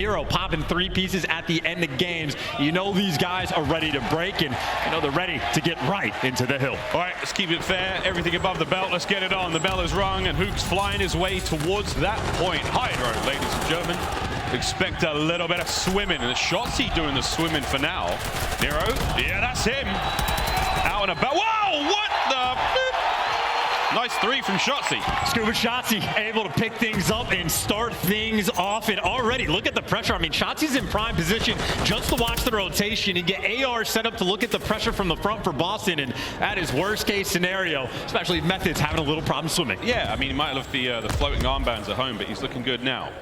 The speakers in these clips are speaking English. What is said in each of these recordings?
NERO popping 3 pieces at the end of games. You know these guys are ready to break, and you know they're ready to get right into the hill. All right, let's keep it fair. Everything above the belt, let's get it on. The bell is rung, and HUKE's flying his way towards that point. Hydro, ladies and gentlemen. Expect a little bit of swimming, and Shotzzy doing the swimming for now. NERO, yeah, that's him. Out and about. Whoa, what the? Nice 3 from Shotzzy. Scuba Shotzzy able to pick things up and start things off. And already, look at the pressure. I mean, Shotzi's in prime position just to watch the rotation and get AR set up to look at the pressure from the front for Boston. And that is worst case scenario, especially if METHODZ having a little problem swimming. Yeah, I mean, he might have left the floating armbands at home, but he's looking good now.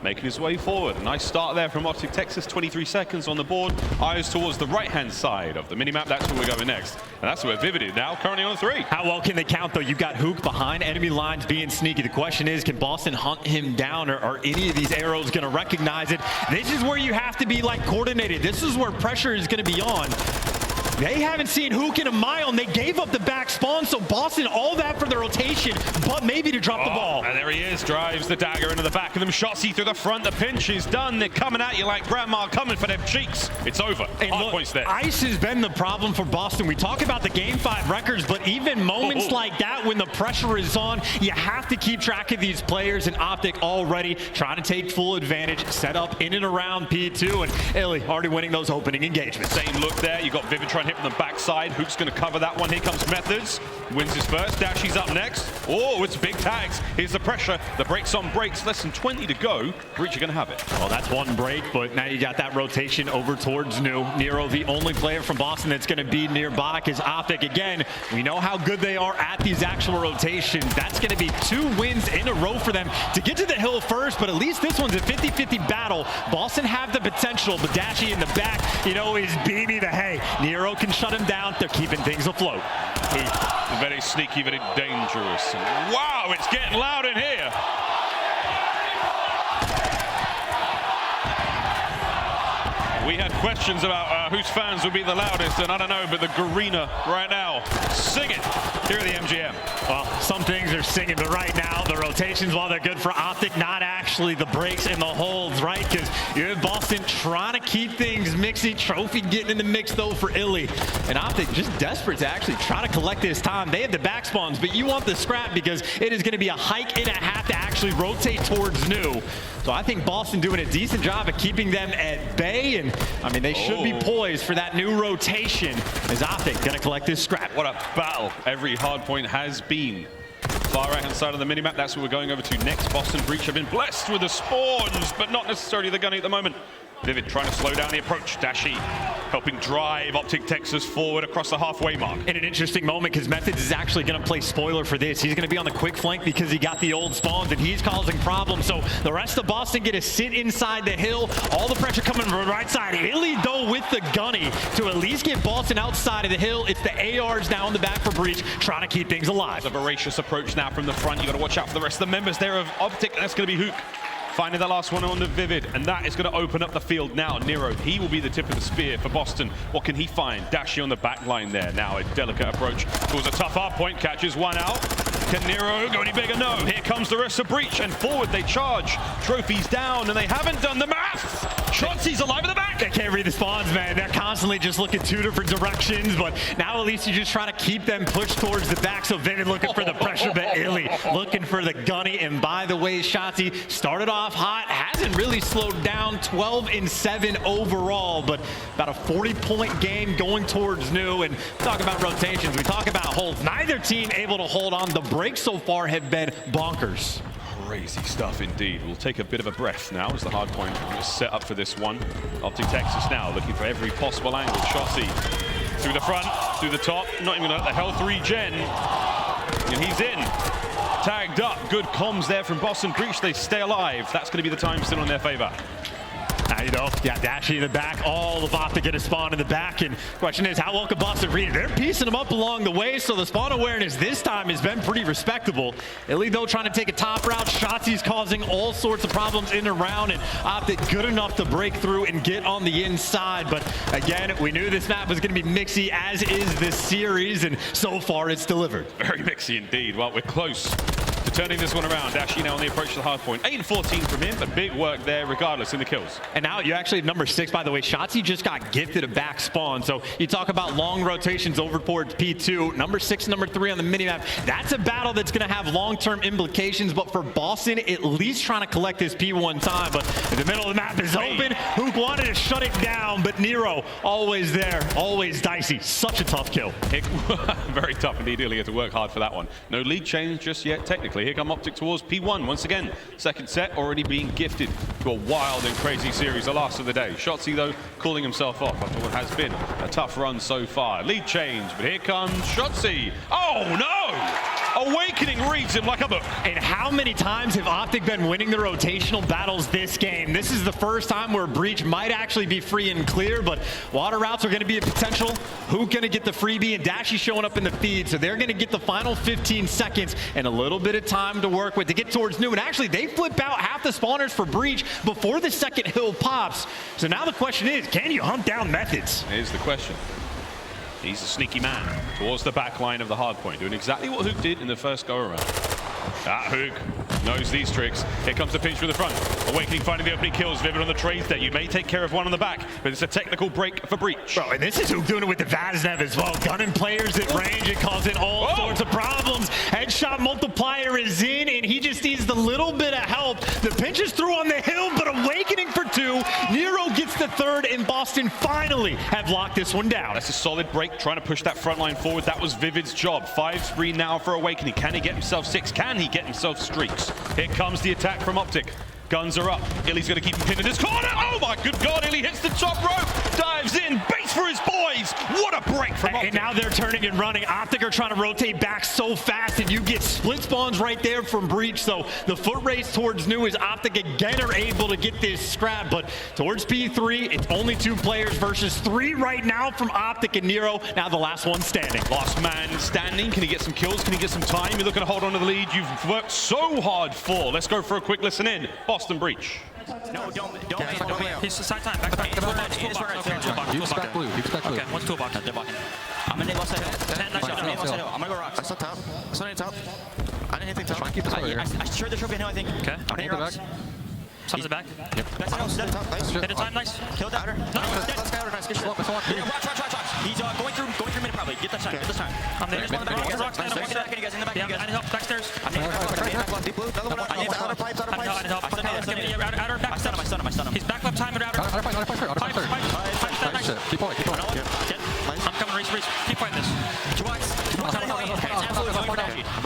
Making his way forward. A nice start there from OpTic Texas. 23 seconds on the board. Eyes towards the right-hand side of the minimap. That's where we're going next. And that's where Vivid is now, currently on 3. How well can they count, though? You've got HUKE behind enemy lines being sneaky. The question is, can Boston hunt him down, or are any of these arrows going to recognize it? This is where you have to be, like, coordinated. This is where pressure is going to be on. They haven't seen HUKE in a mile, and they gave up the back spawn, so Boston, all that for the rotation, but maybe to drop the ball. And there he is, drives the dagger into the back of them. Shotzzy through the front, the pinch is done. They're coming at you like grandma coming for them cheeks. It's over. Hard points there. Ice has been the problem for Boston. We talk about the Game 5 records, but even moments like that, when the pressure is on, you have to keep track of these players, and OpTic already trying to take full advantage, set up in and around P2, and ILLEY already winning those opening engagements. Same look there. You got Vivid trying to hit from the backside. HUKE's going to cover that one. Here comes METHODZ. Wins his first. Dashy's up next. Oh, it's big tags. Here's the pressure. The brakes on brakes. Less than 20 to go. Breach are going to have it. Well, that's one break, but now you got that rotation over towards NERO. The only player from Boston that's going to be nearby is OpTic. Again, we know how good they are at these actual rotations. That's going to be 2 wins in a row for them to get to the hill first, but at least this one's a 50-50 battle. Boston have the potential, but Dashy in the back, you know, is beaming the hay. NERO can shut him down. They're keeping things afloat. HUKE, very sneaky, very dangerous. Wow, it's getting loud in here. We had questions about whose fans would be the loudest, and I don't know, but the Garena right now, sing it here at the MGM. Well, some things are singing, but right now, the rotations, while they're good for OpTic, not actually the breaks and the holds, right? Because you have Boston trying to keep things mixy. Trophy getting in the mix, though, for ILLEY. And OpTic just desperate to actually try to collect this time. They have the back spawns, but you want the scrap because it is going to be a hike and a half to actually rotate towards new. So I think Boston doing a decent job of keeping them at bay, and I mean, they should be poised for that new rotation as OpTic going to collect this scrap. What a battle every hard point has been. Far right-hand side of the minimap, that's what we're going over to next. Boston Breach have been blessed with the spawns, but not necessarily the gunny at the moment. Vivid trying to slow down the approach. Dashy helping drive OpTic Texas forward across the halfway mark. In an interesting moment, because METHODZ is actually going to play spoiler for this. He's going to be on the quick flank because he got the old spawns, and he's causing problems. So the rest of Boston get to sit inside the hill. All the pressure coming from the right side. ILLEY, though, with the gunny to at least get Boston outside of the hill. It's the ARs now in the back for Breach, trying to keep things alive. It's a voracious approach now from the front. You got to watch out for the rest of the members there of OpTic, and that's going to be HUKE. Finding the last one on the Vivid, and that is going to open up the field now. NERO, he will be the tip of the spear for Boston. What can he find? Dashy on the back line there. Now a delicate approach towards a tough hard point, catches one out. Can NERO go any bigger? No. Here comes the rest of Breach, and forward they charge. Trophies down, and they haven't done the math. Shotzi's alive in the back. They can't read the spawns, man. They're constantly just looking 2 different directions, but now at least you just try to keep them pushed towards the back. So Vivid looking for the pressure, but ILLEY looking for the gunny. And by the way, Shotzzy started off hot, hasn't really slowed down. 12-7 overall, but about a 40-point game going towards new. And talk about rotations, we talk about holds. Neither team able to hold on. The breaks so far have been bonkers. Crazy stuff indeed. We'll take a bit of a breath now as the hard point is set up for this one. OpTic Texas now looking for every possible angle. Shotzzy through the front, through the top, not even at the Hell 3 gen. And he's in. Tagged up. Good comms there from Boston Breach. They stay alive. That's going to be the time still in their favor. Now, you know, yeah, Dashy in the back, all of OpTic get a spawn in the back, and question is, how well can Boston read it? They're piecing them up along the way, so the spawn awareness this time has been pretty respectable. ILLEY, though, trying to take a top route. Shotzy's causing all sorts of problems in and around, and OpTic good enough to break through and get on the inside. But again, we knew this map was going to be mixy, as is this series, and so far it's delivered. Very mixy indeed. Well, we're close to turning this one around. Dashy now on the approach to the hard point. 8 and 14 from him, but big work there regardless in the kills. And now you actually have number 6, by the way. Shotzzy just got gifted a back spawn. So you talk about long rotations over towards P2. Number 6, number 3 on the minimap. That's a battle that's going to have long-term implications. But for Boston, at least trying to collect this P1 time. But in the middle of the map is open. HUKE wanted to shut it down, but NERO always there, always dicey. Such a tough kill. Very tough indeed. Illy had to work hard for that one. No lead change just yet, technically. Here come OpTic towards P1 once again. Second set already being gifted to a wild and crazy series, the last of the day. Shotzzy, though, calling himself off after what has been a tough run so far. Lead change, but here comes Shotzzy. Oh, no! Awakening reads him like a book. And how many times have OpTic been winning the rotational battles this game? This is the first time where Breach might actually be free and clear, but water routes are going to be a potential. HUKE going to get the freebie, and Dashy showing up in the feed, so they're going to get the final 15 seconds and a little bit of time to work with to get towards new. And actually, they flip out half the spawners for Breach before the second hill pops. So now the question is, can you hunt down METHODZ? Here's the question. He's a sneaky man towards the back line of the hard point, doing exactly what HUKE did in the first go-around. HUKE knows these tricks. Here comes the pinch from the front. Awakening finding the opening kills. Vivid on the trades there. You may take care of one on the back, but it's a technical break for Breach. Bro, and this is HUKE doing it with the Vaznev as well. Gunning players at range and causing all sorts of problems. Headshot multiplier is in, and he just needs the little bit of help. The pinch is through on the hill, but Awakening for 2. NERO gets the 3rd, and Boston finally have locked this one down. That's a solid break, trying to push that front line forward. That was Vivid's job. 5 spree now for Awakening. Can he get himself 6? Can he get himself streaks? Here comes the attack from OpTic. Guns are up. Illy's going to keep him pinned in this corner. Oh my good God, Illy hits the top rope. Dives in, baits for his boys. What a break from OpTic. And now they're turning and running. OpTic are trying to rotate back so fast, and you get split spawns right there from Breach. So the foot race towards new is OpTic again are able to get this scrap, but towards P3, it's only 2 players versus 3 right now from OpTic and NERO. Now the last one standing. Last man standing. Can he get some kills? Can he get some time? You're looking to hold on to the lead you've worked so hard for. Let's go for a quick listen in. Boston Breach. No, don't. He's side time. Back. He's back blue. Okay, one's toolbox. They're blocking. I'm gonna left side hill. 10, left side hill. I'm gonna go rocks. I saw top. I saw any top. I didn't hit top. Keep this over here. I shared the trophy hill, I think. Okay. I'm gonna rocks. Sun's back. Yep. Back side hill. Nice. Hit a time, nice. Killed that. Let's go. Nice. Good shot. Rocks. He's going through mid probably. Get that shot. I'm there. Just one back. Rocks. I'm back. You guys in the back. Yeah, I need help. Backstairs. I need help. Deep blue. Another one. Outer pipe. I need help. Outer back. I stun him. He's back left time. Outer pipe. Keep going. I'm coming. Reese. Keep fighting this.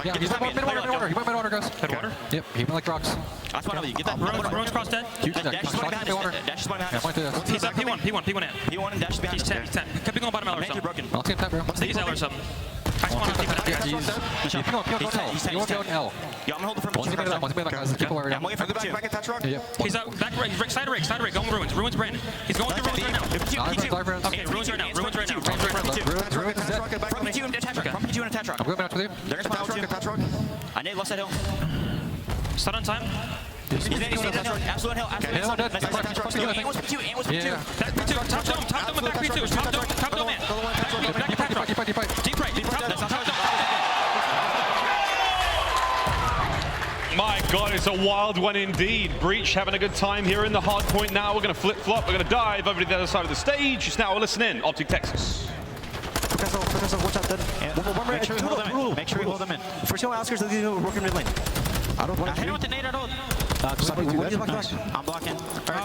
Yeah, he's mid-water. He went mid-water, guys. Mid-water? Yep, he went like rocks. That's one of you. Get that. Ruins cross dead. Huge Dash is behind us. Dash is behind us. He's up P1 in. P1 and Dash is behind us. He's 10. Keep going bottom L or something. I'll take that, bro. He's L or something. I spawn on You won't go in L. Yeah, I'm gonna hold it for Once he made that, guys. Keep over I'm waiting for the back attach rock. He's out back right. He's side rig. Going Ruins. Ruins Brandon. He's going through Ruins right now. Okay, Ruins right now. Ruins right now. From P2 and attach rock. I'm going back with you. They're gonna spawn Attach rock. I need left side hill. Stun on time. He's absolute hill. And was P2. Back P2. Top dome and back P2. Top dome man. Back attach rock. Deep right. Top dome. My God, it's a wild one indeed. Breach having a good time here in the hard point now. We're going to flip-flop. We're going to dive over to the other side of the stage. Just now, listen in. OpTic Texas. Watch out, then. Make sure you hold them in. First, you want to ask her to work in mid lane. I don't want to. Hit him with the nade at all. I'm blocking.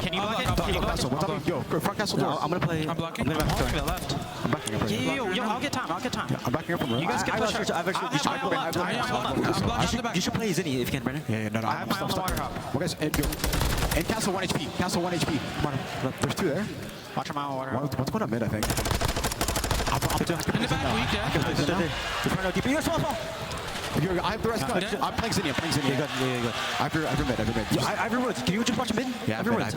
Can you block it? Yo, front castle door. I'm gonna play. I'm blocking. I'm to the left. I'm backing up. Yo, I'll get time. I'm backing up from room. You guys get You should play Zinni if you can, Brandon. Yeah, no. I have my own water hop. Well, guys, and castle 1 HP. Castle 1 HP. Come on, there's 2 there. Watch my own water hop. What's going on mid, I think? In the back, weak, yeah. I have the rest. I'm playing Zinni. Yeah, good. After mid. I have your roots. Can you just watch mid? Yeah, every mid.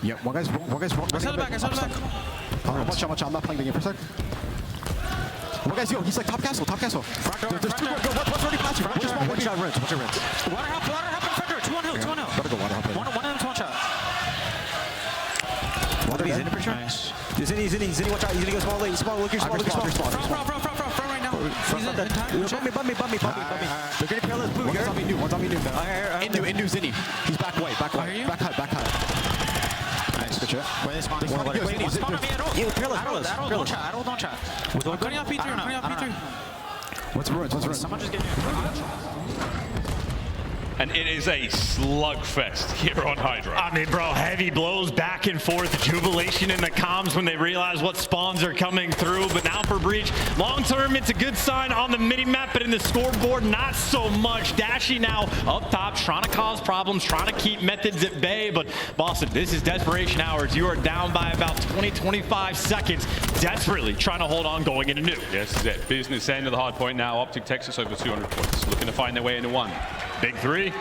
Yeah, one guy's. I saw the back. Watch. I'm not playing the game for a sec. One guy's he's like top castle. There's 2. What's already past you? Watch your rinse. Water hop in front door. 2 on hill. Better go water hop in. One of them's one shot. Water Zinni for sure. Nice. Zinni, watch out. He's gonna go small lane. Small, look your small. Front right now. Bump me. They're getting parallel blue. One's on me new. Indu, Zinni. He's back white. Back high. Nice, good shot. Don't chat. Cutting off P3 or not? What's ruins? Someone just get me. And it is a slugfest here on Hydra. I mean, bro, heavy blows back and forth, jubilation in the comms when they realize what spawns are coming through. But now for Breach, long term, it's a good sign on the mini-map, but in the scoreboard, not so much. Dashy now up top, trying to cause problems, trying to keep METHODZ at bay. But Boston, this is desperation hours. You are down by about 20-25 seconds, desperately trying to hold on going into new. Yes, this is it. Business end of the hard point now. OpTic Texas over 200 points, looking to find their way into one. Big three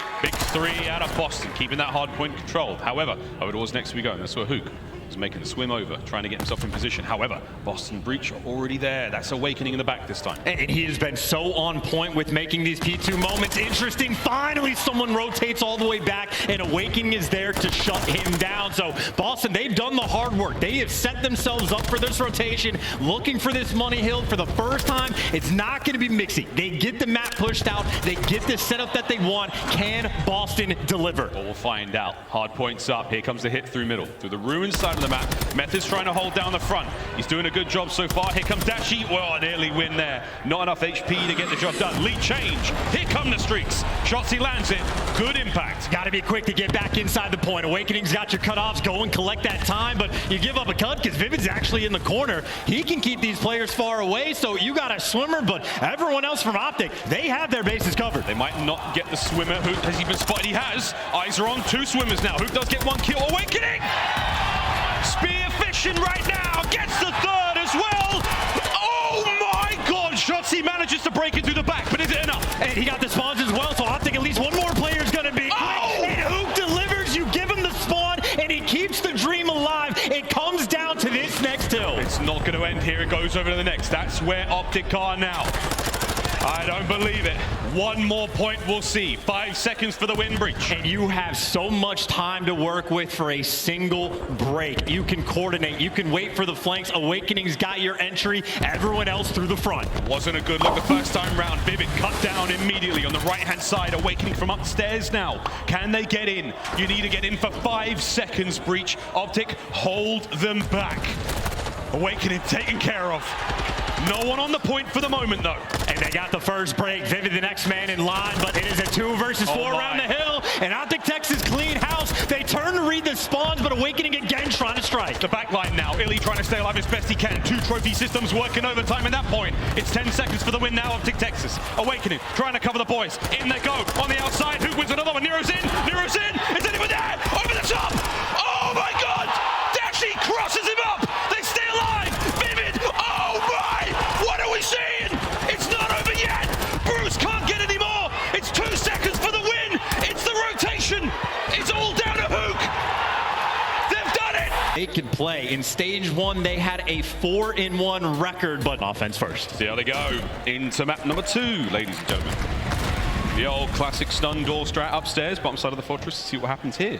out of Boston, keeping that hard point controlled. However, over towards next we go, and that's where HUKE is making the swim over, trying to get himself in position. However, Boston Breach are already there. That's Awakening in the back this time. And he has been so on point with making these P2 moments interesting. Finally, someone rotates all the way back, and Awakening is there to shut him down. So, Boston, they've done the hard work. They have set themselves up for this rotation, looking for this money hill for the first time. It's not going to be mixy. They get the map pushed out. They get the setup that they want. Can Boston deliver? Well, we'll find out. Hard points up. Here comes the hit through middle, through the ruined side of the map. METHODZ trying to hold down the front. He's doing a good job so far. Here comes Dashy. Well, an early win there. Not enough HP to get the job done. Lead change. Here come the streaks. Shotzzy lands it. Good impact. Got to be quick to get back inside the point. Awakening's got your cutoffs. Go and collect that time, but you give up a cut because Vivid's actually in the corner. He can keep these players far away, so you got a swimmer, but everyone else from OpTic, they have their bases covered. They might not get the swimmer. HUKE has even spotted. He has. Eyes are on two swimmers now. HUKE does get one kill. Awakening! Spear fishing right now. Gets the third as well. Oh my God! Shotzzy manages to break it through the back, but is it enough? And he got the spawns as well, so OpTic at least one more player is going to be quick. Oh! And HUKE delivers. You give him the spawn, and he keeps the dream alive. It comes down to this next hill. It's not going to end here. It goes over to the next. That's where OpTic are now. I don't believe it. One more point we'll see. 5 seconds for the win, Breach. And you have so much time to work with for a single break. You can coordinate. You can wait for the flanks. Awakening's got your entry. Everyone else through the front. Wasn't a good look the first time round. Vivid cut down immediately on the right-hand side. Awakening from upstairs now. Can they get in? You need to get in for 5 seconds, Breach. OpTic, hold them back. Awakening taken care of. No one on the point for the moment, though. And they got the first break. Vivid the next man in line, but it is a 2 versus 4 around the hill. And OpTic Texas clean house. They turn to read the spawns, but Awakening again trying to strike. The back line now. ILLEY trying to stay alive as best he can. 2 trophy systems working overtime at that point. It's 10 seconds for the win now. OpTic Texas. Awakening trying to cover the boys. In they go. On the outside. HUKE wins another one. NERO's in. NERO's in. Is anyone there? Over the top. Oh my God. Dashy crosses him up. They stay alive. Vivid. Oh my. What are we seeing? It's not over yet. Bruce can't get any more. It's 2 seconds for the win. It's the rotation. It's all down to HUKE. They've done it. They can play. In stage 1, they had a 4-in-1 record, but offense first. See how they go. Into map number 2, ladies and gentlemen. The old classic stun door strat upstairs, bottom side of the fortress. See what happens here.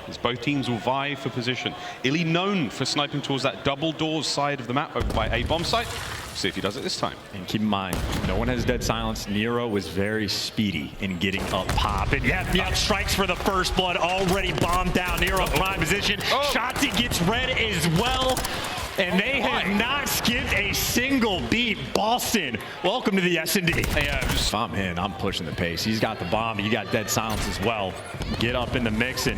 As both teams will vie for position. ILLEY known for sniping towards that double doors side of the map over by A bomb site. See if he does it this time. And keep in mind, no one has dead silence. NERO was very speedy in getting up pop. And yeah, strikes for the first blood, already bombed down. NERO prime position. Shotzzy gets red as well. And they have not skipped a single beat. Boston, welcome to the S&D. Yeah, If I'm in, I'm pushing the pace. He's got the bomb, you got dead silence as well. Get up in the mix and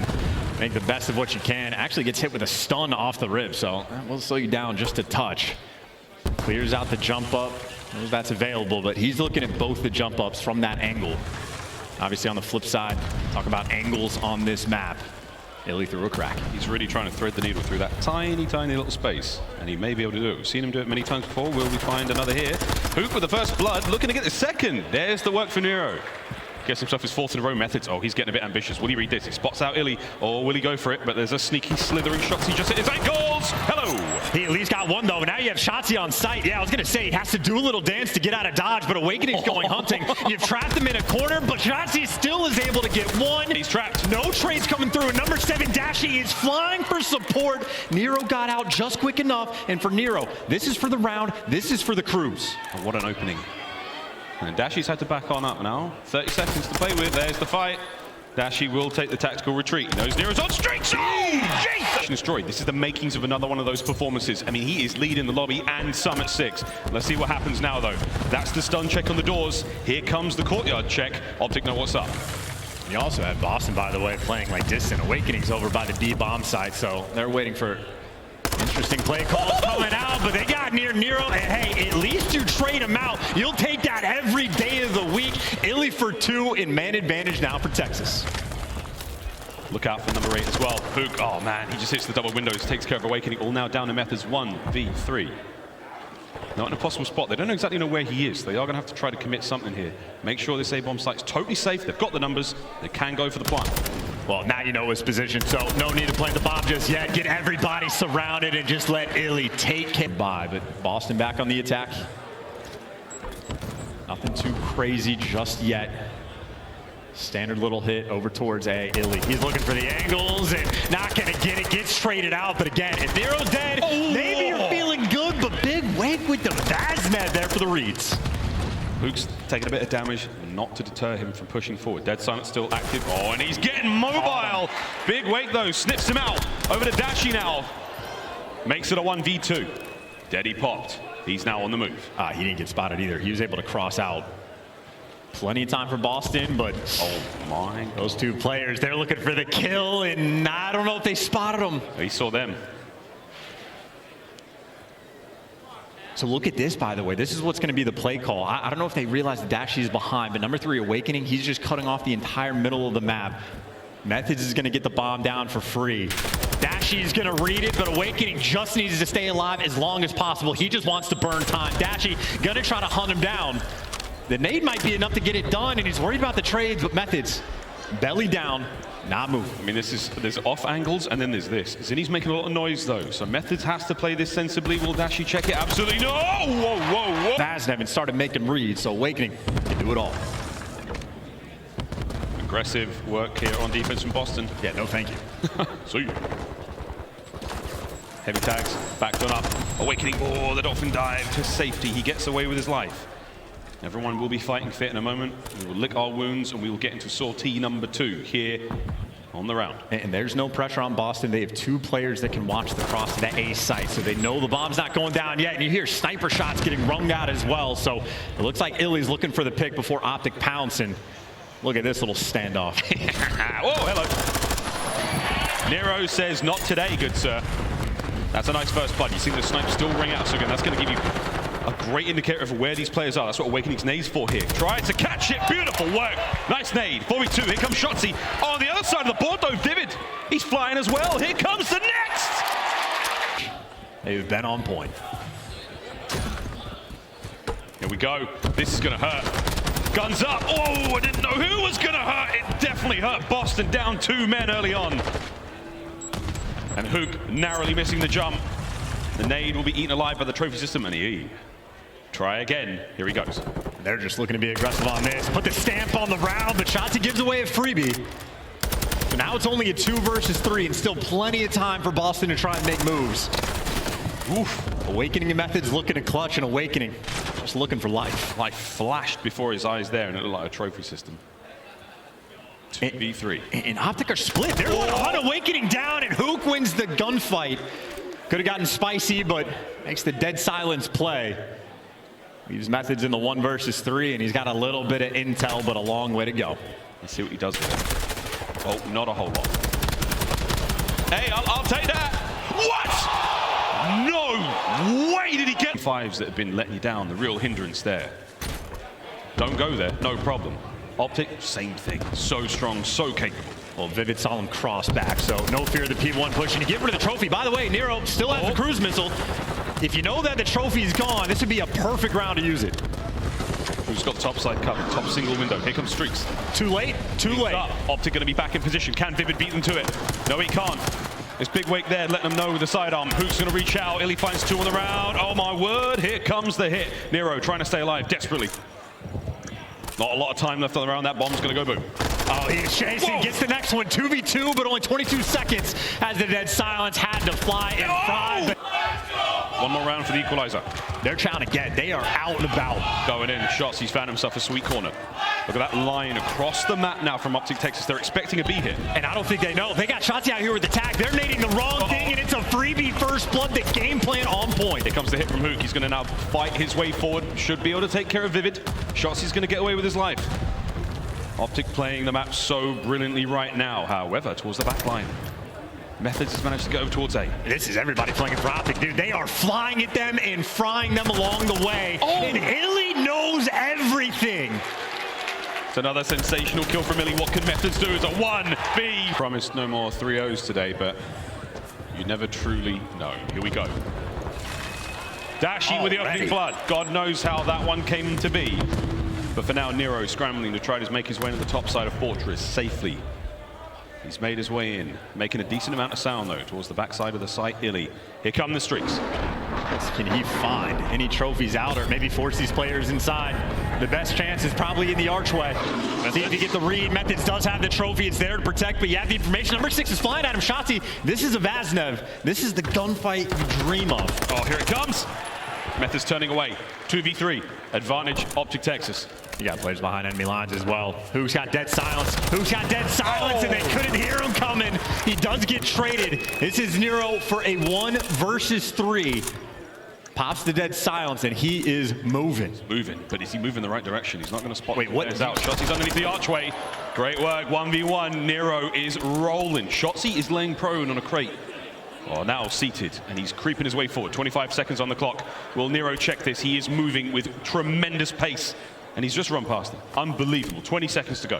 make the best of what you can. Actually gets hit with a stun off the rib, so we'll slow you down just a touch. Clears out the jump up. Knows that's available, but he's looking at both the jump ups from that angle. Obviously on the flip side, talk about angles on this map. ILLEY through a crack. He's really trying to thread the needle through that tiny, tiny little space, and he may be able to do it. We've seen him do it many times before. Will we find another here? HUKE with the first blood, looking to get the second. There's the work for NERO. Gets himself his fourth in a row. Methods. Oh, he's getting a bit ambitious. Will he read this? He spots out ILLEY, or will he go for it? But there's a sneaky slithering Shotzzy just at his ankles. Hello. He at least got one though. Now you have Shotzzy on site. Yeah, I was gonna say he has to do a little dance to get out of dodge, but Awakening's going hunting. You've trapped him in a corner, but Shotzzy still is able to get one. He's trapped. No trades coming through. And number 7 Dashy is flying for support. NERO got out just quick enough, and for NERO, this is for the round. This is for the cruise. Oh, what an opening. And Dashy's had to back on up now. 30 seconds to play with. There's the fight. Dashy will take the tactical retreat. He knows NERO's on streak. Oh, Jesus! Destroyed. This is the makings of another one of those performances. I mean, he is leading the lobby and some at 6. Let's see what happens now, though. That's the stun check on the doors. Here comes the courtyard check. OpTic know what's up. You also have Boston, by the way, playing like distant. Awakening's over by the D-bomb side, so they're waiting for interesting play calls coming out, but they got near NERO, and hey, at least you trade him out. You'll take that every day of the week. ILLEY for 2 in man advantage now for Texas. Look out for number 8 as well. HUKE, oh man, he just hits the double windows, takes care of Awakening. All now down to METHODZ 1v3. Not in a possible spot. They don't exactly know where he is. They are going to have to try to commit something here. Make sure this A-bomb site's totally safe. They've got the numbers. They can go for the plant. Well, now you know his position, so no need to plant the bomb just yet. Get everybody surrounded and just let ILLEY take care. But Boston back on the attack. Nothing too crazy just yet. Standard little hit over towards ILLEY. He's looking for the angles and not going to get it. Gets traded out, but again, if NERO's dead, maybe you're feeling good, but big wake with the Vazmed there for the reads. HUKE's taking a bit of damage, not to deter him from pushing forward. Dead Silence still active. Oh, and he's getting mobile. Big wake though, snips him out. Over to Dashy now. Makes it a 1v2. Daddy popped. He's now on the move. He didn't get spotted either. He was able to cross out. Plenty of time for Boston, but oh my, those 2 players, they're looking for the kill, and I don't know if they spotted him. He saw them. So look at this, by the way. This is what's going to be the play call. I don't know if they realize that Dashy's behind, but number 3, Awakening, he's just cutting off the entire middle of the map. METHODZ is going to get the bomb down for free. Dashy's going to read it, but Awakening just needs to stay alive as long as possible. He just wants to burn time. Dashy going to try to hunt him down. The nade might be enough to get it done, and he's worried about the trades, but METHODZ, belly down, not moving. I mean, there's off angles, and then there's this. Zinni's making a lot of noise, though, so METHODZ has to play this sensibly. Will Dashy check it? Absolutely no! Whoa, whoa, whoa! Vazmed started making reads, so Awakening can do it all. Aggressive work here on defense from Boston. Yeah, no thank you. See. Heavy tags, backed on up. Awakening, oh, the Dolphin dive to safety. He gets away with his life. Everyone will be fighting fit in a moment. We will lick our wounds and we will get into sortie number 2 here on the round. And there's no pressure on Boston. They have 2 players that can watch the cross to that A site, so they know the bomb's not going down yet. And you hear sniper shots getting rung out as well. So it looks like ILLEY's looking for the pick before OpTic pounce. And look at this little standoff. Oh, hello. NERO says, not today, good sir. That's a nice first blood. You see the sniper still ring out. So again, that's going to give you a great indicator of where these players are. That's what Awakening's nade's for here. Try to catch it. Beautiful work. Nice nade. 4v2. Here comes Shotzzy. On the other side of the board, though, Vivid. He's flying as well. Here comes the next. They've been on point. Here we go. This is going to hurt. Guns up. Oh, I didn't know who was going to hurt. It definitely hurt Boston. Down 2 men early on. And HUKE narrowly missing the jump. The nade will be eaten alive by the trophy system, and he try again. Here he goes. They're just looking to be aggressive on this. Put the stamp on the round, but Shotzzy gives away a freebie. So now it's only a 2 versus 3, and still plenty of time for Boston to try and make moves. Oof. Awakening and METHODZ looking to clutch, and Awakening just looking for life. Life flashed before his eyes there, and it looked like a trophy system. 2v3. And OpTic are split. They're on Awakening down, and HUKE wins the gunfight. Could have gotten spicy, but makes the dead silence play. Leaves METHODZ in the 1 versus 3, and he's got a little bit of intel, but a long way to go. Let's see what he does with it. Oh, not a whole lot. Hey, I'll take that. What? No way did he get 5s that have been letting you down. The real hindrance there. Don't go there. No problem. OpTic, same thing. So strong, so capable. Well, Vivid saw him cross back, so no fear of the P1 pushing to get rid of the trophy. By the way, NERO still has the cruise missile. If you know that the trophy is gone, this would be a perfect round to use it. Who's got top side covered? Top single window. Here comes Streaks. Too late. Too late. OpTic going to be back in position. Can Vivid beat them to it? No, he can't. It's Big Wake there, letting them know with the sidearm. HUKE's going to reach out. ILLEY finds 2 on the round. Oh my word, here comes the hit. NERO trying to stay alive desperately. Not a lot of time left on the round. That bomb's going to go boom. Oh, he's chasing, gets the next one. 2v2, but only 22 seconds as the dead silence had to fly in front. One more round for the equalizer. They're trying to get, they are out and about. Going in, Shotzzy, he's found himself a sweet corner. Look at that line across the map now from OpTic Texas. They're expecting a B hit. And I don't think they know. They got Shotzzy out here with the tag. They're nading the wrong thing, and it's a freebie first blood. The game plan on point. Here comes the hit from HUKE. He's going to now fight his way forward. Should be able to take care of Vivid. Shotzzy's going to get away with his life. OpTic playing the map so brilliantly right now. However, towards the back line, METHODZ has managed to get over towards A. This is everybody playing for OpTic, dude. They are flying at them and frying them along the way. And ILLEY knows everything. It's another sensational kill from ILLEY. What can METHODZ do? It's a 1v. Promised no more 3-0s today, but you never truly know. Here we go. Dashy with the opening flood. God knows how that one came to be. But for now, NERO scrambling to try to make his way into the top side of Fortress safely. He's made his way in, making a decent amount of sound, though, towards the backside of the site. ILLEY. Here come the Streaks. Can he find any trophies out or maybe force these players inside? The best chance is probably in the archway. See if you get the read. METHODZ does have the trophy. It's there to protect, but you have the information. Number 6 is flying at him. Shotzzy, this is a Vaznev. This is the gunfight you dream of. Oh, here it comes. METHODZ turning away. 2v3. Advantage, OpTic Texas. You got players behind enemy lines as well. HUKE's got dead silence. HUKE's got dead silence, and they couldn't hear him coming. He does get traded. This is NERO for a 1 versus 3. Pops the dead silence, and he is moving. He's moving, but is he moving the right direction? He's not going to spot. Wait, what? Out. Shotzy's underneath the archway. Great work. 1v1. NERO is rolling. Shotzzy is laying prone on a crate. Oh, now seated, and he's creeping his way forward. 25 seconds on the clock. Will NERO check this? He is moving with tremendous pace, and he's just run past him. Unbelievable. 20 seconds to go.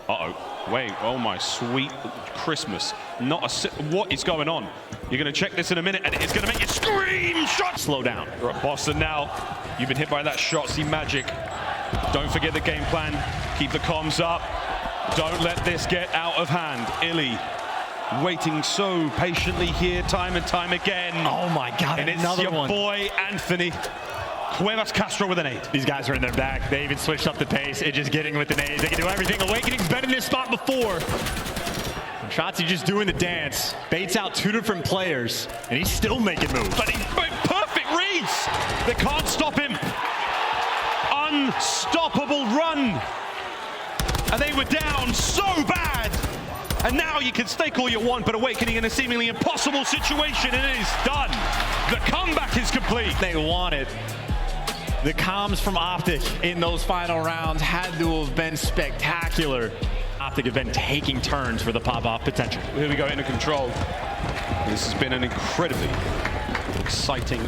Uh-oh. Wait. Oh, my sweet Christmas. Not a... What is going on? You're going to check this in a minute, and it's going to make you scream! Shot! Slow down. You're at Boston now. You've been hit by that Shotzzy magic. Don't forget the game plan. Keep the comms up. Don't let this get out of hand. ILLEY waiting so patiently here time and time again. Oh my God, and it's another your one. boy Anthony Cuevas Castro with an 8. These guys are in their back. They even switched up the pace. It's just getting with the nades. They can do everything. Awakening's been in this spot before. Shotzzy just doing the dance. Baits out 2 different players, and he's still making moves. But he perfect reads. They can't stop him. Unstoppable run. And they were down so bad. And now you can stake all you want, but Awakening in a seemingly impossible situation, and it is done. The comeback is complete. They want it. The comms from OpTic in those final rounds had to have been spectacular. OpTic have been taking turns for the pop-off potential. Here we go into control. This has been an incredibly exciting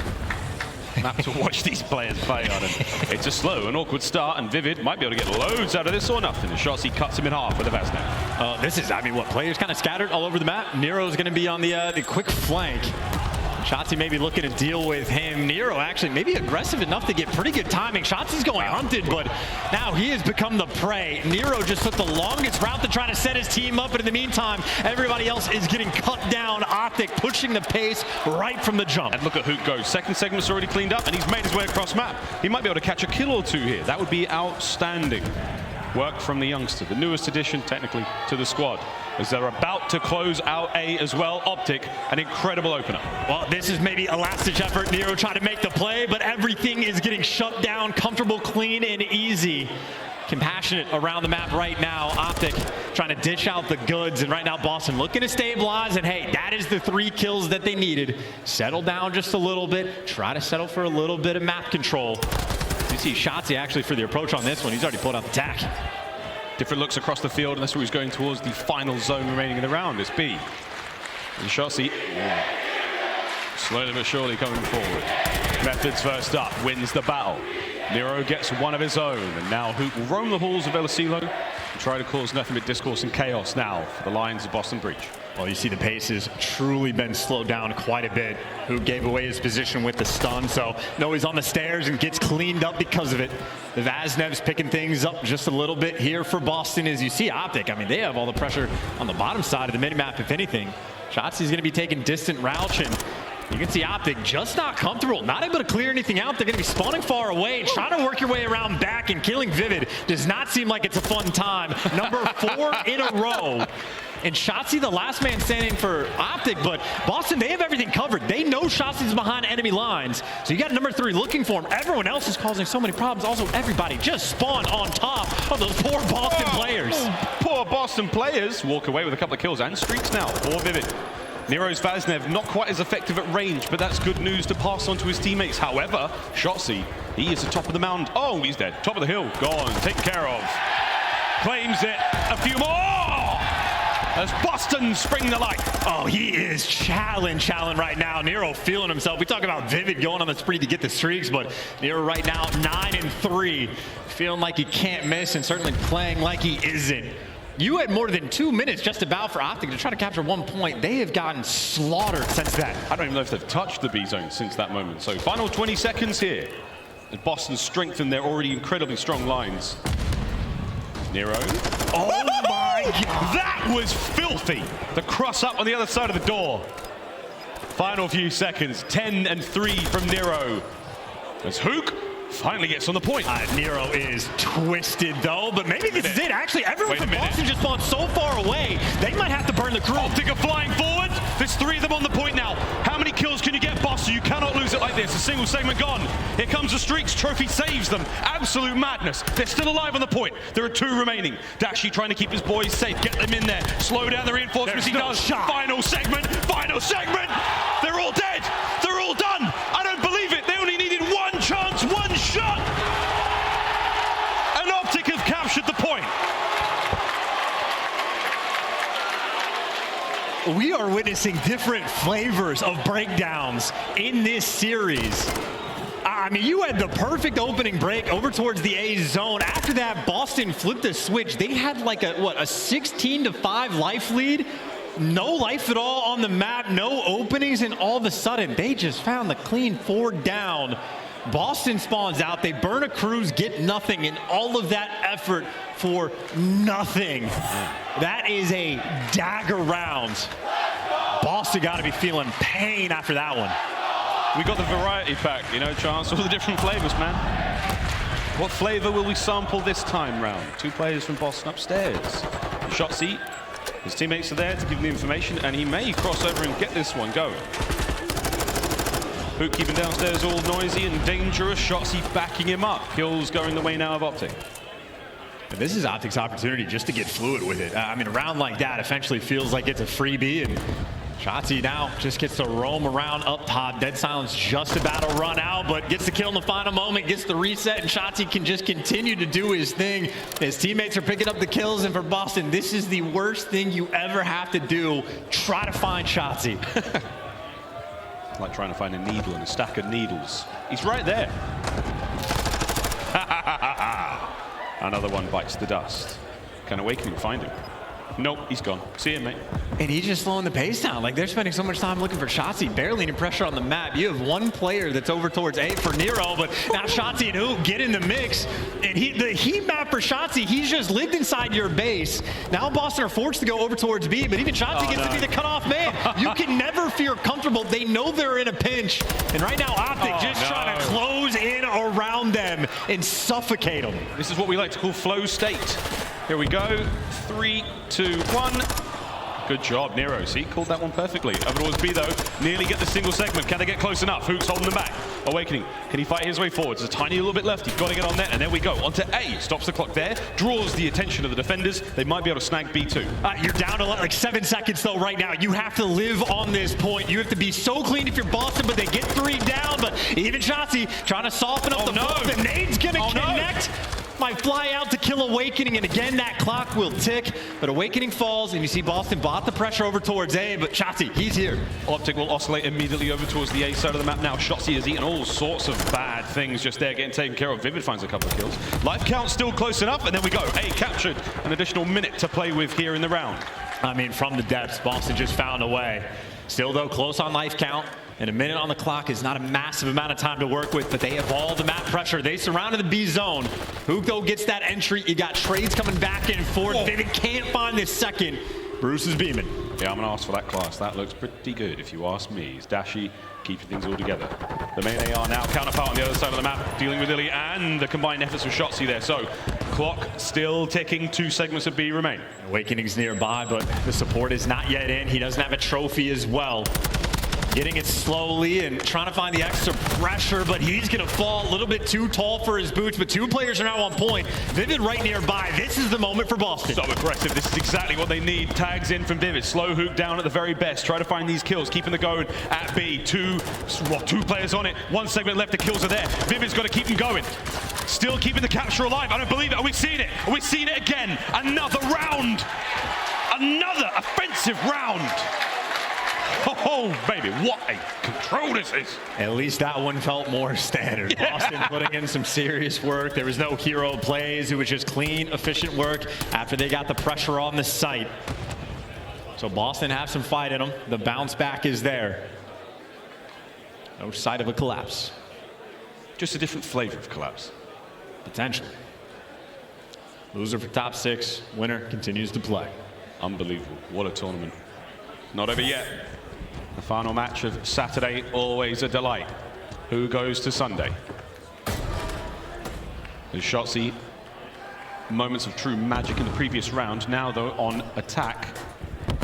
map to watch these players play on. And it's a slow and awkward start, and Vivid might be able to get loads out of this or nothing. And Shotzzy cuts him in half with a Vaznev. This is, I mean, what, players kind of scattered all over the map. NERO's going to be on the quick flank. Shotzzy maybe looking to deal with him. NERO actually maybe aggressive enough to get pretty good timing. Shotzzy's going hunted, but now he has become the prey. NERO just took the longest route to try to set his team up, but in the meantime, everybody else is getting cut down. OpTic pushing the pace right from the jump. And look at HUKE goes. Second segment's already cleaned up, and he's made his way across map. He might be able to catch a kill or 2 here. That would be outstanding. Work from the youngster, the newest addition, technically, to the squad. As they're about to close out A as well. OpTic, an incredible opener. Well, this is maybe a last-ditch effort. NERO trying to make the play, but everything is getting shut down. Comfortable, clean, and easy. Compassionate around the map right now. OpTic trying to dish out the goods, and right now Boston looking to stabilize, and hey, that is the 3 kills that they needed. Settle down just a little bit. Try to settle for a little bit of map control. You see Shotzzy actually for the approach on this one. He's already pulled out the tack. Different looks across the field, and that's where he's going towards the final zone remaining in the round. It's B. And Shotzzy, slowly but surely coming forward. METHODZ first up, wins the battle. NERO gets one of his own, and now HUKE will roam the halls of El Asilo and try to cause nothing but discourse and chaos now for the Lions of Boston Breach. Well, you see the pace has truly been slowed down quite a bit. Who gave away his position with the stun, so no, he's on the stairs and gets cleaned up because of it. The Vaznev's picking things up just a little bit here for Boston. As you see OpTic, I mean, they have all the pressure on the bottom side of the minimap, if anything. Shotzzy's gonna be taking distant Rouch, and you can see OpTic just not comfortable, not able to clear anything out. They're going to be spawning far away, trying to work your way around back, and killing Vivid does not seem like it's a fun time. Number 4 in a row. And Shotzzy, the last man standing for OpTic, but Boston, they have everything covered. They know Shotzzy's behind enemy lines. So you got number 3 looking for him. Everyone else is causing so many problems. Also, everybody just spawned on top of those poor Boston players. Poor Boston players walk away with a couple of kills and streaks now for Vivid. Nero's Vaznev not quite as effective at range, but that's good news to pass on to his teammates. However, Shotzzy, he is the top of the mound. Oh, he's dead. Top of the hill, gone, taken care of. Claims it. A few more! As Boston spring the light. Oh, he is challenge right now. Nero feeling himself. We talk about Vivid going on the spree to get the streaks, but Nero right now 9-3, feeling like he can't miss and certainly playing like he isn't. You had more than 2 minutes just about for OpTic to try to capture 1 point. They have gotten slaughtered since then. I don't even know if they've touched the B zone since that moment. So final 20 seconds here. As Boston strengthen their already incredibly strong lines. Nero. Oh my God. That was filthy. The cross up on the other side of the door. Final few seconds. 10-3 from Nero. As HUKE finally gets on the point. Nero is twisted though, but maybe this is it. Actually, everyone from Boston just spawned so far away, they might have to burn the crew. OpTic are flying forward. There's 3 of them on the point now. How many kills can you get, Boston? You cannot lose it like this. A single segment gone. Here comes the streaks. Trophy saves them. Absolute madness. They're still alive on the point. There are 2 remaining. Dashy trying to keep his boys safe. Get them in there. Slow down the reinforcements. He does. Final segment. Final segment. They're all dead. They're all done. I don't believe it. They only needed 1 chance, 1 shot. And OpTic have captured the point. We are witnessing different flavors of breakdowns in this series. I mean, you had the perfect opening break over towards the A zone. After that, Boston flipped the switch. They had like a 16-5 life lead. No life at all on the map, no openings, and all of a sudden, they just found the clean 4 down. Boston spawns out, they burn a cruise, get nothing, and all of that effort for nothing. That is a dagger round. Boston got to be feeling pain after that one. We got the variety pack, you know, Chance, all the different flavors, man. What flavor will we sample this time round? 2 players from Boston upstairs. Shotzzy, his teammates are there to give him the information, and he may cross over and get this one going. HUKE keeping downstairs all noisy and dangerous. Shotzzy backing him up. Kills going the way now of OpTic. And this is OpTic's opportunity just to get fluid with it. I mean, a round like that essentially feels like it's a freebie, and Shotzzy now just gets to roam around up top. Dead Silence just about to run out, but gets the kill in the final moment, gets the reset, and Shotzzy can just continue to do his thing. His teammates are picking up the kills, and for Boston, this is the worst thing you ever have to do. Try to find Shotzzy. Like trying to find a needle in a stack of needles. He's right there. Another one bites the dust. Can Awakening find him? Nope, he's gone. See you, mate. And he's just slowing the pace down. Like, they're spending so much time looking for Shotzzy, barely any pressure on the map. You have 1 player that's over towards A for Nero, but now Shotzzy and HUKE get in the mix. And the heat map for Shotzzy, he's just lived inside your base. Now Boston are forced to go over towards B, but even Shotzzy gets to be the cutoff man. You can never feel comfortable. They know they're in a pinch. And right now, OpTic just trying to close in around them and suffocate them. This is what we like to call flow state. Here we go. 3, 2, 1. Good job, Nero. See, called that one perfectly. Over towards B, though. Nearly get the single segment. Can they get close enough? HUKE's holding them back. Awakening. Can he fight his way forward? There's a tiny little bit left. He's got to get on there. And there we go. Onto A. Stops the clock there. Draws the attention of the defenders. They might be able to snag B2. You're down to like 7 seconds, though, right now. You have to live on this point. You have to be so clean if you're Boston, but they get 3 down. But even Shotzzy trying to soften up the boat. The nade's going to connect. Might fly out to kill Awakening, and again, that clock will tick. But Awakening falls, and you see Boston bought the pressure over towards A, but Shotzzy, he's here. OpTic will oscillate immediately over towards the A side of the map now. Shotzzy has eaten all sorts of bad things just there, getting taken care of. Vivid finds a couple of kills. Life count still close enough, and then we go. A captured. An additional minute to play with here in the round. I mean, from the depths, Boston just found a way. Still, though, close on life count. And a minute on the clock is not a massive amount of time to work with, but they have all the map pressure. They surrounded the B zone. HUKE, though, gets that entry. You got trades coming back and forth. Vivid can't find this second. Bruce is beaming. Yeah, I'm going to ask for that class. That looks pretty good, if you ask me. It's Dashy keeping things all together. The main AR now counterpart on the other side of the map, dealing with ILLEY and the combined efforts of Shotzzy there. So, clock still ticking. 2 segments of B remain. Awakening's nearby, but the support is not yet in. He doesn't have a trophy as well. Getting it slowly and trying to find the extra pressure, but he's going to fall a little bit too tall for his boots. But 2 players are now on point. Vivid right nearby. This is the moment for Boston. So aggressive. This is exactly what they need. Tags in from Vivid. Slow HUKE down at the very best. Try to find these kills. Keeping the going at B. 2 players on it. 1 segment left. The kills are there. Vivid's got to keep them going. Still keeping the capture alive. I don't believe it. Are we seeing it? Are we seeing it again? Another round. Another offensive round. Oh, baby, what a control this is. At least that one felt more standard. Yeah. Boston putting in some serious work. There was no hero plays. It was just clean, efficient work after they got the pressure on the site. So Boston have some fight in them. The bounce back is there. No sight of a collapse. Just a different flavor of collapse. Potentially. Loser for top 6. Winner continues to play. Unbelievable. What a tournament. Not over yet. The final match of Saturday, always a delight. Who goes to Sunday? There's Shotzzy. Moments of true magic in the previous round. Now, though, on attack.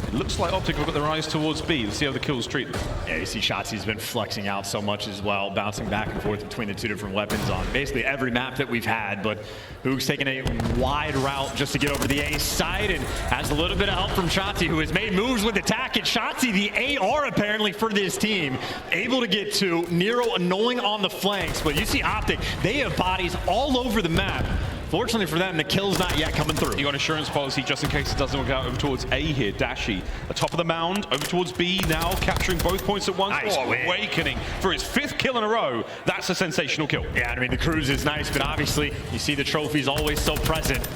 It looks like OpTic have got their eyes towards B. Let's see how the kills treat them. Yeah, you see Shotzi's been flexing out so much as well, bouncing back and forth between the 2 different weapons on basically every map that we've had. But HUKE's taking a wide route just to get over the A side and has a little bit of help from Shotzzy, who has made moves with attack. And Shotzzy, the AR apparently for this team, able to get to NERO annoying on the flanks. But you see OpTic, they have bodies all over the map. Fortunately for them, the kill's not yet coming through. You got insurance policy just in case it doesn't work out over towards A here. Dashy, the top of the mound, over towards B now, capturing both points at once. Nice Awakening for his 5th kill in a row. That's a sensational kill. Yeah, I mean, the cruise is nice, but obviously, you see the trophy's always so present.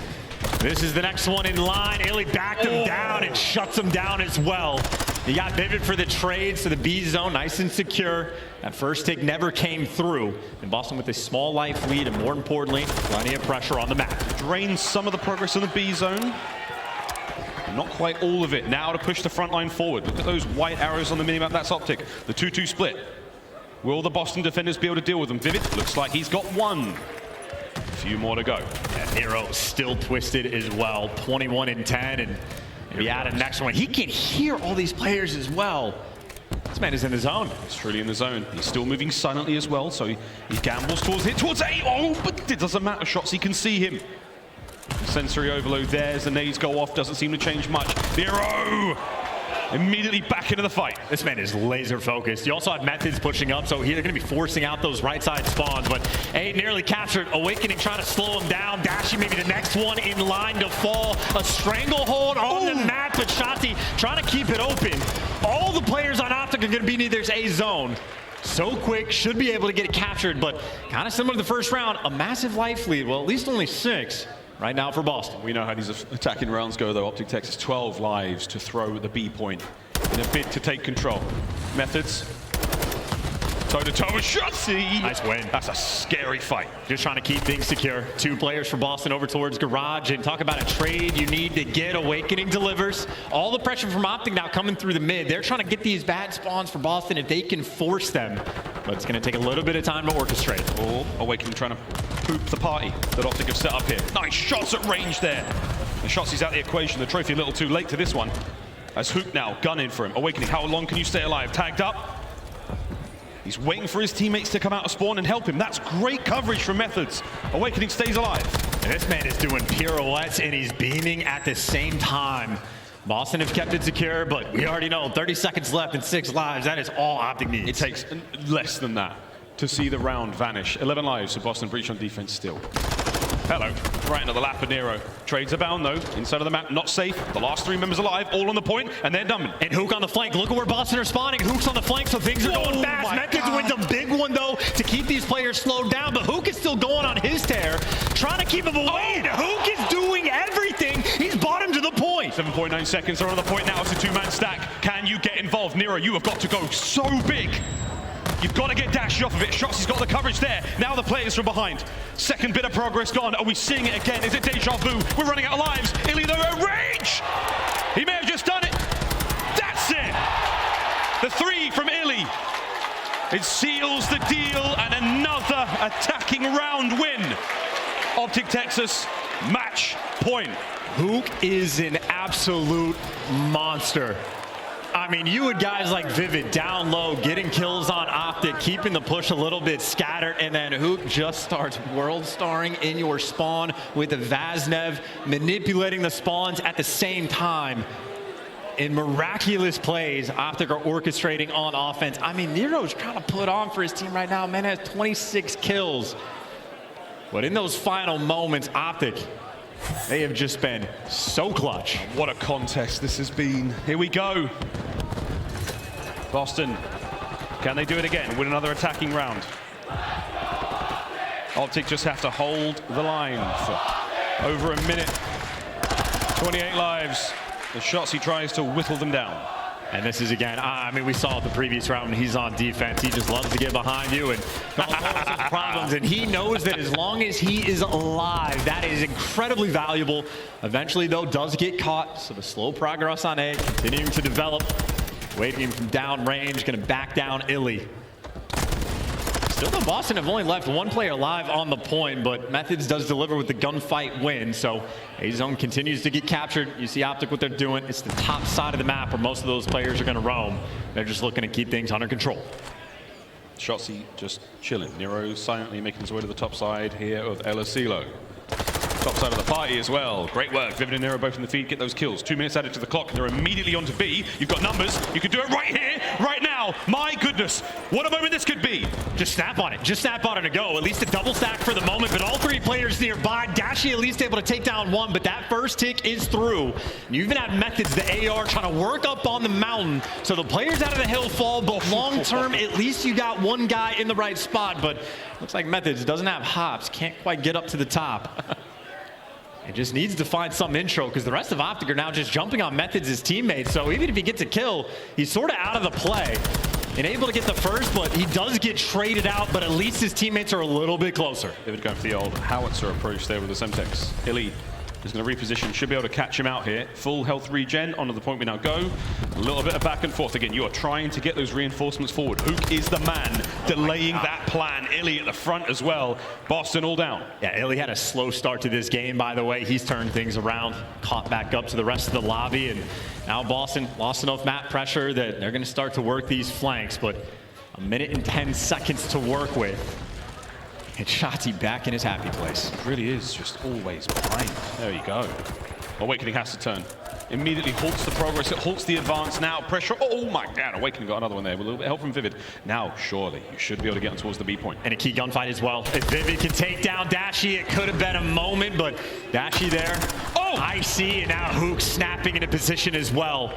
This is the next one in line. ILLEY backed him down and shuts him down as well. You got Vivid for the trades to the B zone, nice and secure. That first take never came through. And Boston with a small life lead, and more importantly, plenty of pressure on the map. Drains some of the progress in the B zone. Not quite all of it. Now to push the front line forward. Look at those white arrows on the minimap. That's OpTic. The 2-2 split. Will the Boston defenders be able to deal with them? Vivid looks like he's got 1. A few more to go. And NERO still twisted as well. 21 and 10, and maybe add a next one. He can hear all these players as well. This man is in the zone. He's truly in the zone. He's still moving silently as well, so he gambles towards it, towards A. Oh, but it doesn't matter. Shotzzy can see him. Sensory overload there as the nades go off. Doesn't seem to change much. NERO immediately back into the fight. This man is laser focused. You also have METHODZ pushing up, so they're going to be forcing out those right side spawns. But A nearly captured. Awakening trying to slow him down. Dashy maybe the next one in line to fall. A stranglehold on the map, but Shotzzy trying to keep it open. All the players on OpTic are going to be near their A zone. So quick, should be able to get it captured, but kind of similar to the first round, a massive life lead. Well, at least only 6. Right now for Boston. We know how these attacking rounds go, though. OpTic Texas, 12 lives to throw at the B point in a bid to take control. METHODZ, toe-to-toe with Shotzzy. Nice win. That's a scary fight. Just trying to keep things secure. 2 players for Boston over towards Garage, and talk about a trade you need to get. Awakening delivers. All the pressure from OpTic now coming through the mid. They're trying to get these bad spawns for Boston if they can force them. But it's going to take a little bit of time to orchestrate. Oh, Awakening trying to poop the party that OpTic have set up here. Nice shots at range there. And Shotzzy's out the equation. The trophy a little too late to this one. As HUKE now gunning for him. Awakening, how long can you stay alive? Tagged up. He's waiting for his teammates to come out of spawn and help him. That's great coverage from METHODZ. Awakening stays alive. And this man is doing pirouettes and he's beaming at the same time. Boston have kept it secure, but we already know 30 seconds left and 6 lives. That is all OpTic needs. It takes less than that to see the round vanish. 11 lives, so Boston breach on defense still. Hello, right into the lap of NERO. Trades abound though, inside of the map, not safe. The last 3 members alive, all on the point, and they're done. And HUKE on the flank. Look at where Boston are spawning. HUKE's on the flank, so things are going fast. METHODZ wins a big one though to keep these players slowed down, but HUKE is still going on his tear, trying to keep him away. And HUKE is doing everything. He's brought him to the point. 7.9 seconds. They're on the point now. It's a two-man stack. Can you get involved? NERO, you have got to go so big. You've got to get Dashy off of it. Shotzzy's got the coverage there. Now the players from behind. Second bit of progress gone. Are we seeing it again? Is it deja vu? We're running out of lives. ILLEY, though, a range! He may have just done it. That's it! The 3 from ILLEY. It seals the deal and another attacking round win. OpTic Texas, match point. HUKE is an absolute monster. I mean, you had guys like Vivid down low, getting kills on OpTic, keeping the push a little bit scattered, and then HUKE just starts world starring in your spawn with the Vaznev, manipulating the spawns at the same time. In miraculous plays, OpTic are orchestrating on offense. I mean, NERO's trying to put on for his team right now. Man has 26 kills. But in those final moments, OpTic, they have just been so clutch. What a contest this has been. Here we go. Boston, can they do it again? Win another attacking round. OpTic just have to hold the line for over a minute. 28 lives. The Shotzzy tries to whittle them down. And this is, again, I mean, we saw it the previous round when he's on defense. He just loves to get behind you and cause problems. And he knows that as long as he is alive, that is incredibly valuable. Eventually, though, does get caught. So the slow progress on A, continuing to develop. Waiting from down range, going to back down ILLEY. Still, though, Boston have only left one player alive on the point, but METHODZ does deliver with the gunfight win. So A-Zone continues to get captured. You see OpTic what they're doing. It's the top side of the map where most of those players are going to roam. They're just looking to keep things under control. Shotzzy just chilling. NERO silently making his way to the top side here of El Asilo. Top side of the party as well. Great work. Vivid and NERO both in the feed, get those kills. 2 minutes added to the clock. They're immediately onto B. You've got numbers. You could do it right here, right now. My goodness. What a moment this could be. Just snap on it. Just snap on it to go. At least a double stack for the moment, but all 3 players nearby. Dashy at least able to take down 1, but that first tick is through. You even have METHODZ, the AR, trying to work up on the mountain. So the players out of the hill fall, but long term, at least you got 1 guy in the right spot. But looks like METHODZ doesn't have hops. Can't quite get up to the top. It just needs to find some intro because the rest of OpTic are now just jumping on METHODZ' teammates. So even if he gets a kill, he's sort of out of the play. And able to get the first, but he does get traded out, but at least his teammates are a little bit closer. Vivid going for the old howitzer approach there with the Semtex. ILLEY is going to reposition, should be able to catch him out here. Full health regen, onto the point we now go. A little bit of back and forth. Again, you are trying to get those reinforcements forward. HUKE is the man delaying that plan. ILLEY at the front as well. Boston all down. Yeah, ILLEY had a slow start to this game, by the way. He's turned things around, caught back up to the rest of the lobby, and now Boston lost enough map pressure that they're going to start to work these flanks, but 1 minute and 10 seconds to work with. And Shotzzy back in his happy place. It really is just always behind. There you go. Awakening has to turn. Immediately halts the progress. It halts the advance now. Pressure. Oh my God. Awakening got another one there with a little bit of help from Vivid. Now, surely, you should be able to get on towards the B point. And a key gunfight as well. If Vivid can take down Dashy, it could have been a moment, but Dashy there. Oh! I see, and now HUKE snapping into position as well.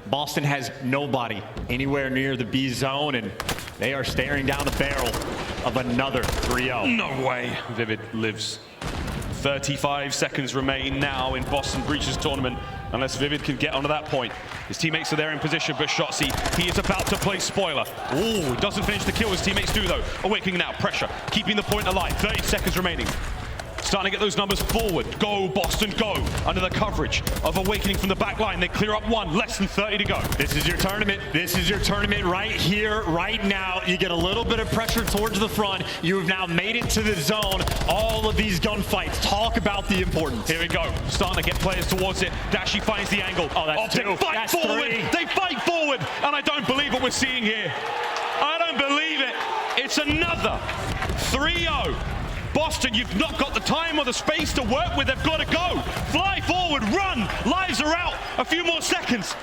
Boston has nobody anywhere near the B zone, and they are staring down the barrel of another 3-0. No way. Vivid lives. 35 seconds remain now in Boston Breach's tournament, unless Vivid can get onto that point. His teammates are there in position, but Shotzzy, he is about to play spoiler. Oh, doesn't finish the kill, his teammates do though. Awakening now, pressure, keeping the point alive. 30 seconds remaining. Starting to get those numbers forward. Go, Boston, go. Under the coverage of Awakening from the back line. They clear up 1, less than 30 to go. This is your tournament. This is your tournament right here, right now. You get a little bit of pressure towards the front. You've now made it to the zone. All of these gunfights. Talk about the importance. Here we go. Starting to get players towards it. Dashy finds the angle. Oh, that's OpTic 2. Fight That's forward. 3. They fight forward. And I don't believe what we're seeing here. I don't believe it. It's another 3-0. Boston, you've not got the time or the space to work with. They've got to go. Fly forward, run. Lives are out. A few more seconds.